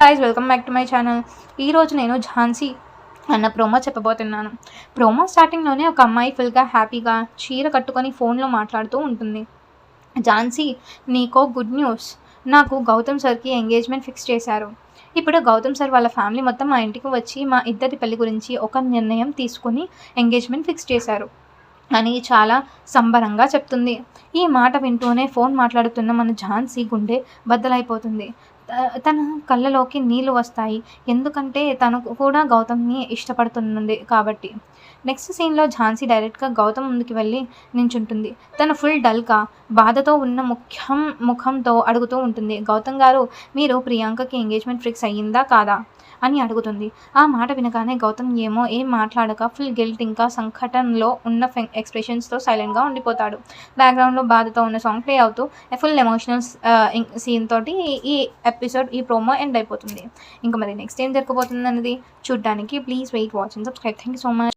Guys welcome back to my channel. ఈరోజు నేను ఝాన్సీ అన్న ప్రోమో చెప్పబోతున్నాను. ప్రోమో స్టార్టింగ్లోనే ఒక అమ్మాయి ఫుల్గా హ్యాపీగా చీర కట్టుకొని ఫోన్లో మాట్లాడుతూ ఉంటుంది. ఝాన్సీ, నీకో గుడ్ న్యూస్, నాకు గౌతమ్ సార్కి ఎంగేజ్మెంట్ ఫిక్స్ చేశారు. ఇప్పుడు గౌతమ్ సార్ వాళ్ళ ఫ్యామిలీ మొత్తం మా ఇంటికి వచ్చి మా ఇద్దరి పెళ్లి గురించి ఒక నిర్ణయం తీసుకుని ఎంగేజ్మెంట్ ఫిక్స్ చేశారు అని చాలా సంబరంగా చెప్తుంది. ఈ మాట వింటూనే ఫోన్ మాట్లాడుతున్న మన ఝాన్సీ గుండె బద్దలైపోతుంది. తన కళ్ళలోకి నీళ్ళు వస్తాయి. ఎందుకంటే తను కూడా గౌతమ్ని ఇష్టపడుతుంది కాబట్టి. నెక్స్ట్ సీన్లో ఝాన్సీ డైరెక్ట్గా గౌతమ్ ముందుకు వెళ్ళి నించుంటుంది. తను ఫుల్ డల్గా బాధతో ఉన్న ముఖంతో అడుగుతూ ఉంటుంది, గౌతమ్ గారు, మీరు ప్రియాంకకి ఎంగేజ్మెంట్ ఫిక్స్ అయ్యిందా కాదా అని అడుగుతుంది. ఆ మాట వినగానే గౌతమ్ ఏం మాట్లాడక ఫుల్ గిల్ట్ ఇంకా సంకటంలో ఉన్న ఎక్స్ప్రెషన్స్తో సైలెంట్గా ఉండిపోతాడు. బ్యాక్గ్రౌండ్లో బాధతో ఉన్న సాంగ్ ప్లే అవుతూ ఫుల్ ఎమోషనల్ సీన్ తోటి ఈ ప్రోమో ఎండ్ అయిపోతుంది. ఇంకా మరి నెక్స్ట్ ఏం జరగబోతుంది అనేది చూడడానికి please wait watch and subscribe. Thank you so much.